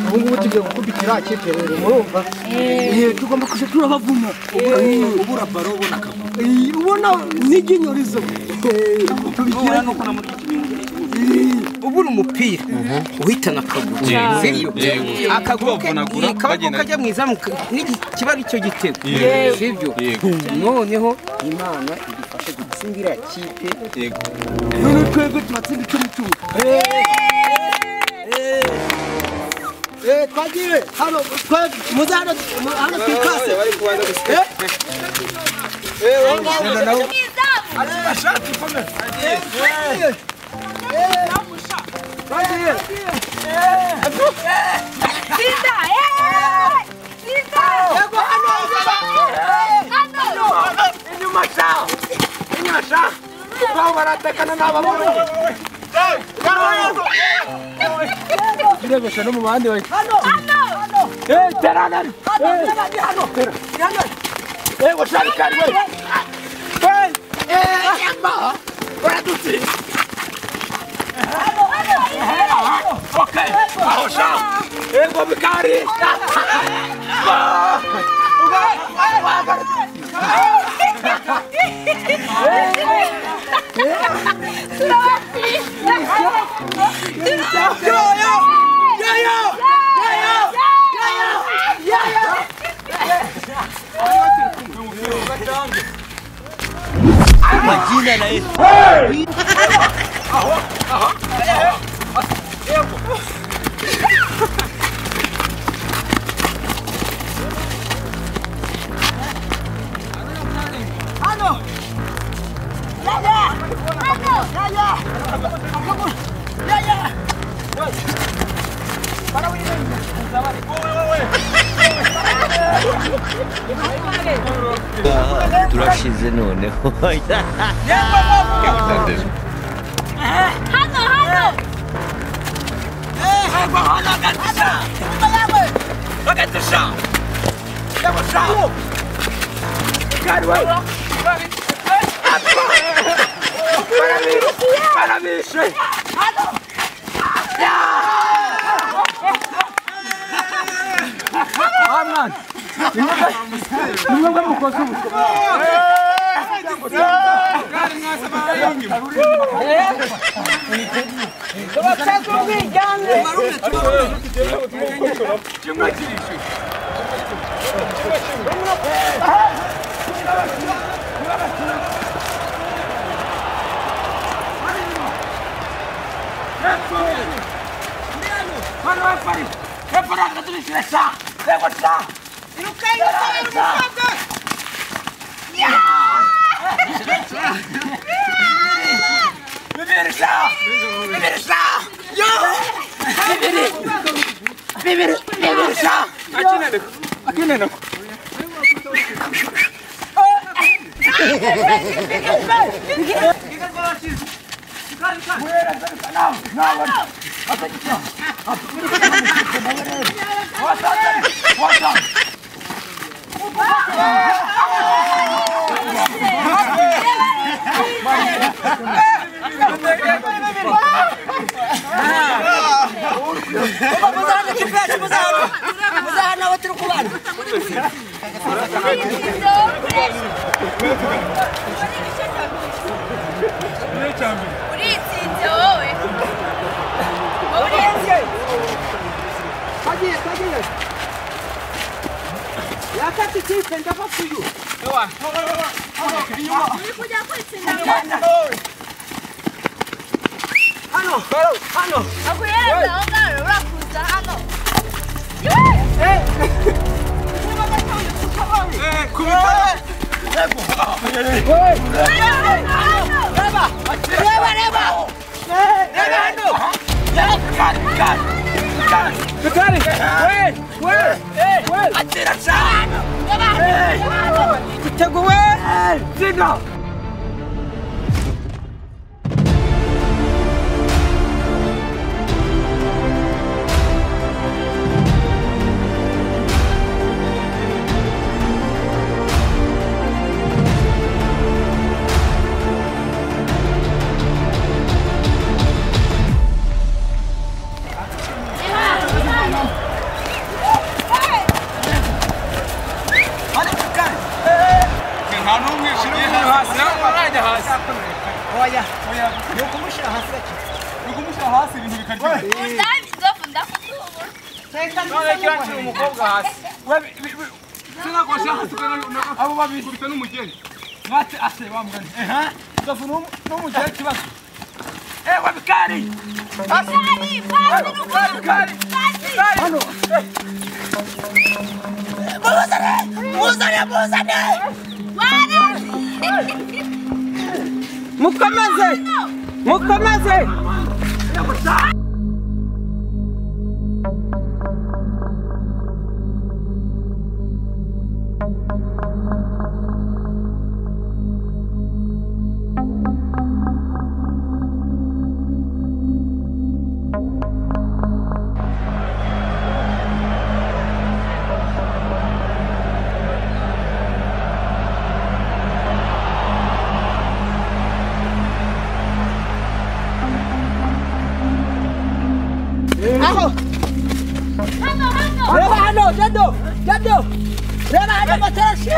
Ubungubu tugiye gukubitira kipe rero murumva tugomba kuja turabavuma ubura baro ubona kabu ubona n'iginyorizo ubikira no kuna muri ubura umupira uhitana akaguru sivyo akaguru kajya mwizamu n'ikibari icyo gitego sivyo noneho Imana idufashe gutsindira kipe yego none twebwe tumatsinda icyo mucyuma twagiye hano muzana hano twikase bari kubanza gusiga nawo ari bashati komera twagiye Sinda Sinda yego hano inyuma sha kwa baratakana n'abamuru Direbesha no mu bandi we. Hano. Terana. Hano. Washari we. Yamba. Ora tutti. Hano. Okay. Ahosha. Bobikari. Imagina na isso. turashize noneho Ugumusha hasi ibintu bikaryoha. Ndakutuma. None kirangira umukobwa hasi. Sinagosha hasi abo babiri kubita n'umugeni. Mwate ase bamugani. Ndofu n'umugeni kibazo. Wabikari. Wabikari. Hano. Muzane. Mukomeze. Jado. Reba hano matarashi.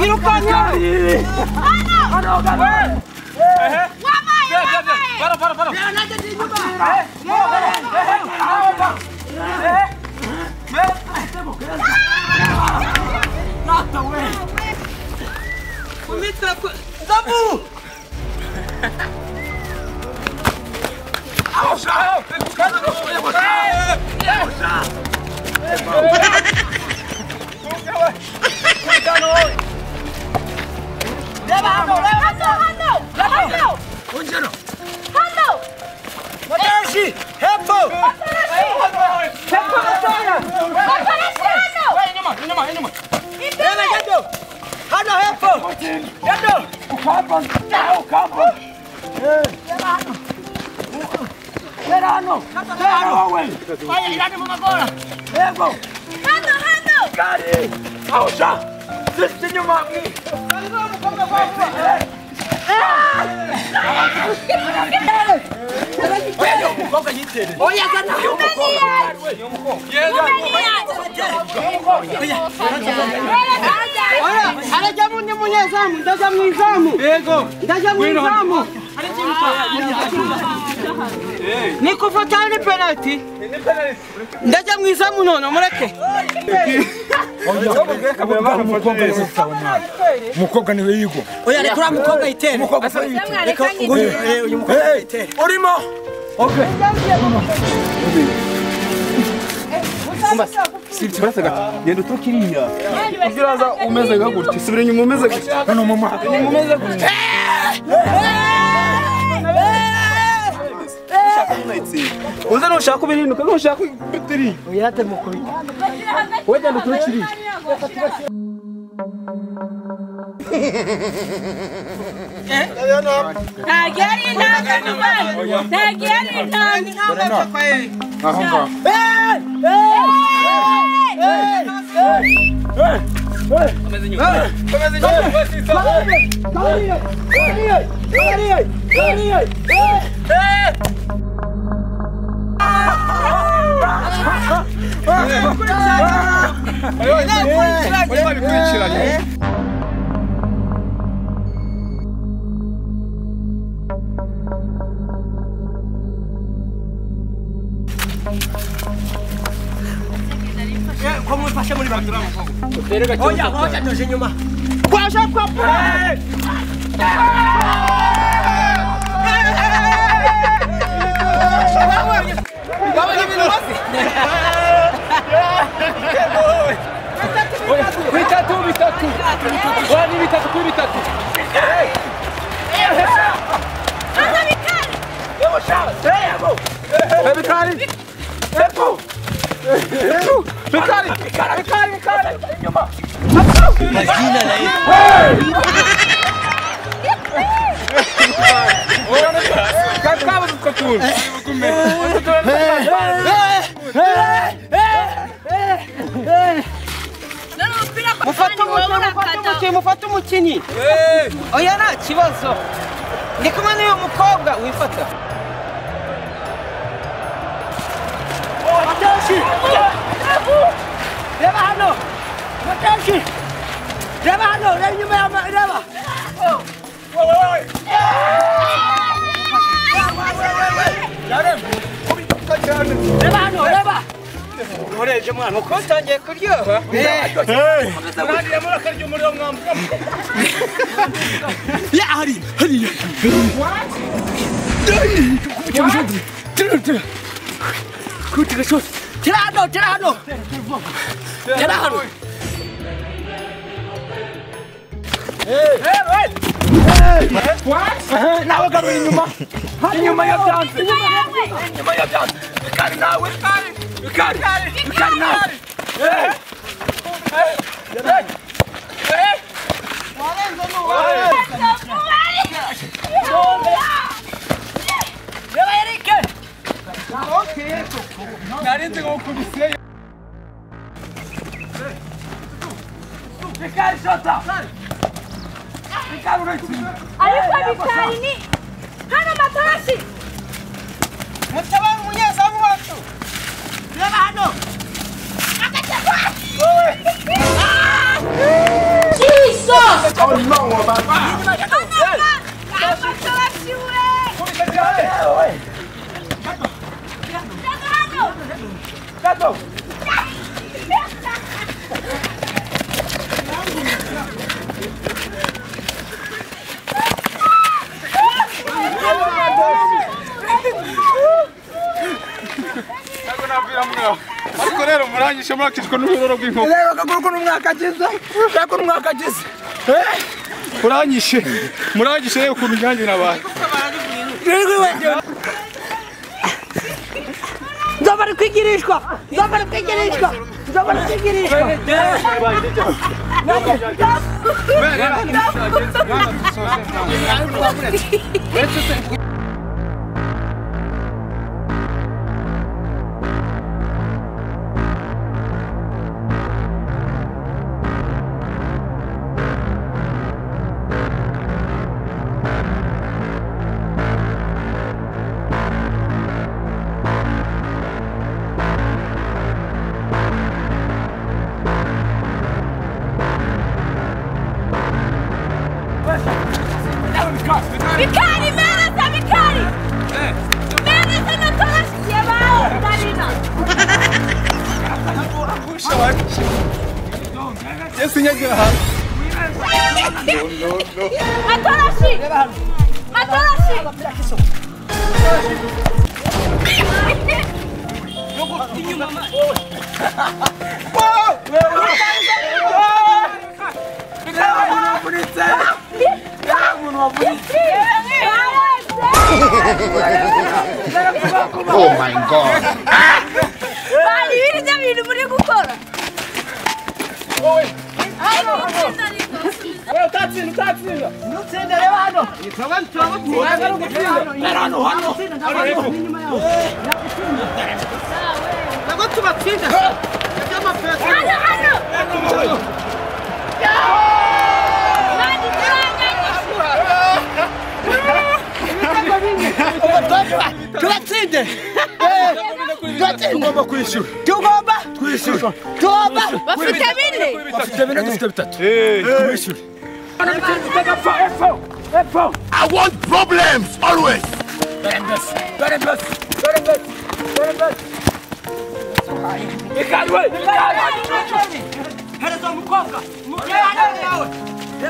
Irukanya. Hano. Para. Nikufuata ni penalty. Ndaja mwizamu nono mureke. Mukobwa niwe yigo. Oya rekura mukobwa itere. Reka uyu mukobwa itere. Urimo? Okay. Sibirasaga yendo tukiriya. Ugiraza umeze nka gutya. Subira nyuma umeze gutya. Hano mama. Umeze gutya. Uza nushaka kubirinduka nushaka bitiri. Uyate mukuri. Weje ndutukiri. Nageri ntangi ahonga. Komeze nyuma. Como faz muri batura mukobwa? Oya ndoje nyuma. Kwasha kwa. Gabanya ibintu bose. Bitatu. Wani bitatu kuri bitatu. Ana bikari. Yebo sha. Yebo. Bikari. Yebo. Bikari. Nyuma. Imagina na hiyo. Kakaba tukatuni. Mufata umukinyi. Oya nta kibazo. Ndi kumwe n'uyu mukobwa wifata. Matashi. Reba hano. Matashi. Reba hano, reba inyuma y'ama, reba. Reba hano, reba. Urebye mwana uko utangiye kuryoha. Mwanira muri akaryo umuriro mwambuka. Ya hari. Kutika shot. Tira hano. What? Nawe garu inyuma ya dance. Kari nawe. Mikali ni hana matarashi. Mutabangu munyezamu wacu. Reba hano. Jesus! Oh no, baba. Matarashi Gato. Ariko rero muranyishe murakishwa n'ururoro rw'inkoko. Reba kaguru n'umwakagiza. Reba n'umwakagiza. Muranyishe rero ukuntu nyange nabaye. Nzobari kwigirishwa. Mikali, Mikali! Menesa matarashi yabao, Marina! Yesu nyagira hano. Matarashi! Oh my God! Bali, hili jamii muri gukora. Utatsinda. Nutsende reba hano. Tubatsinde. Tugomba kwishyura. Bafite bine dufite bitatu. I want problems always. Very best. Hereza umukobwa.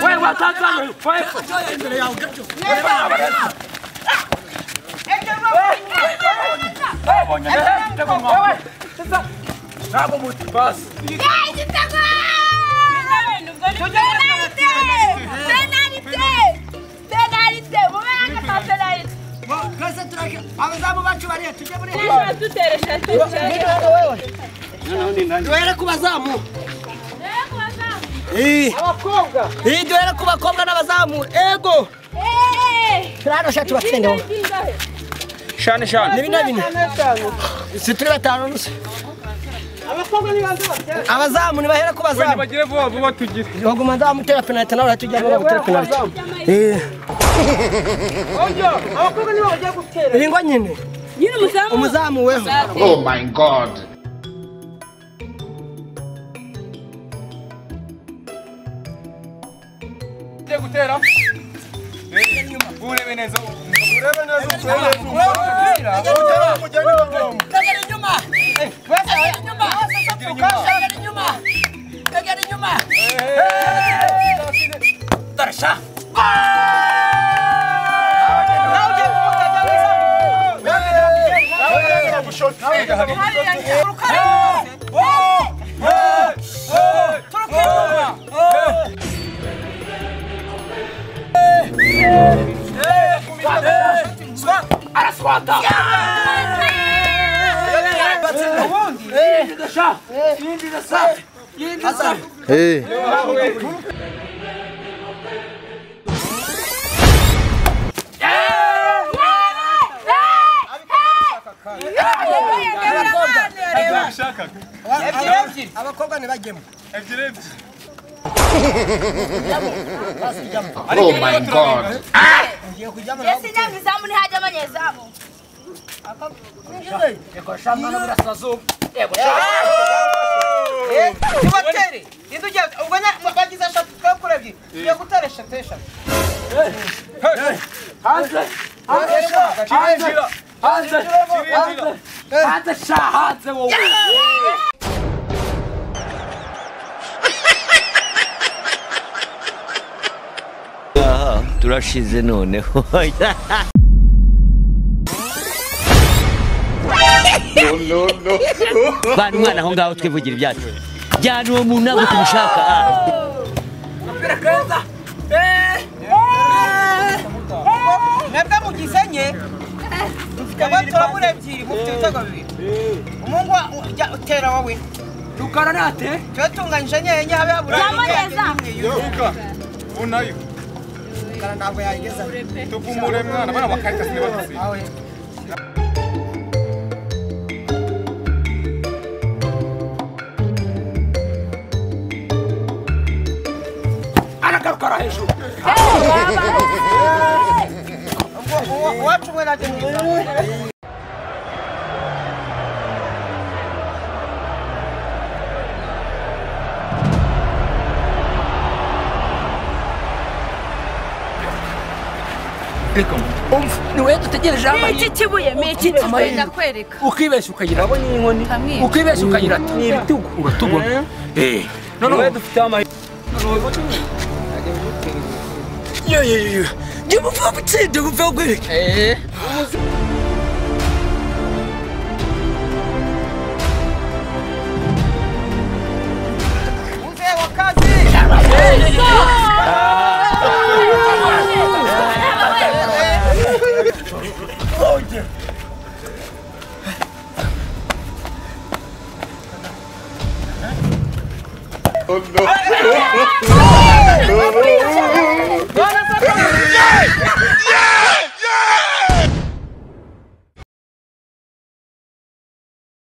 Wewe watanzania. Bravo muito, passa. Penalite. Duhere ku bazamu. Duhere ku bakobwa n'abazamu. Ego. Turano shatu batsende. Shane. Nibina. Sitri batano nusa. Abazamu ni bahera ku bazamu. Bagire vuba tugire. Baguma ndamutera penalty nawe tujya muri gutera penalty. Ojo, abakobwa nibo bagiye gutera. Ingwa nyine. Nyine umuzamu weho. Oh my God! ugiye gutera urebe neza abakobwa ntibajyemo Oh my God. Ese nyamwe izamu ntihajya abanyezamu. Tibatere indujya ubona bagize eshatu twakurebye yo gutera eshatu hanze wowe turashize noneho bana umwana aho ngaho twivugira ibyacu jyana uwo muntu ntabwo tumushaka mwebwe mugisenye dufite abatora ebyiri mufite ibitego bibiri umuhungu utera wowe rukara nate cyatunganyije nyenye habe habura Ruka unayo rukara ntabwo yayigeza tuvumure mwana bana bakarita sinibazi aragarukara hejuru wacu mwe nate mwiza niwe dutegereje Iki kibuye miki kigenda kwereka. ukibeshya ukagira abo ni inkoni ukibeshya ukagira ati ni ibitugu uratubona none dufite amayi yo njye muvuga gutsinda kuva kwereka muze wakazi Oh no.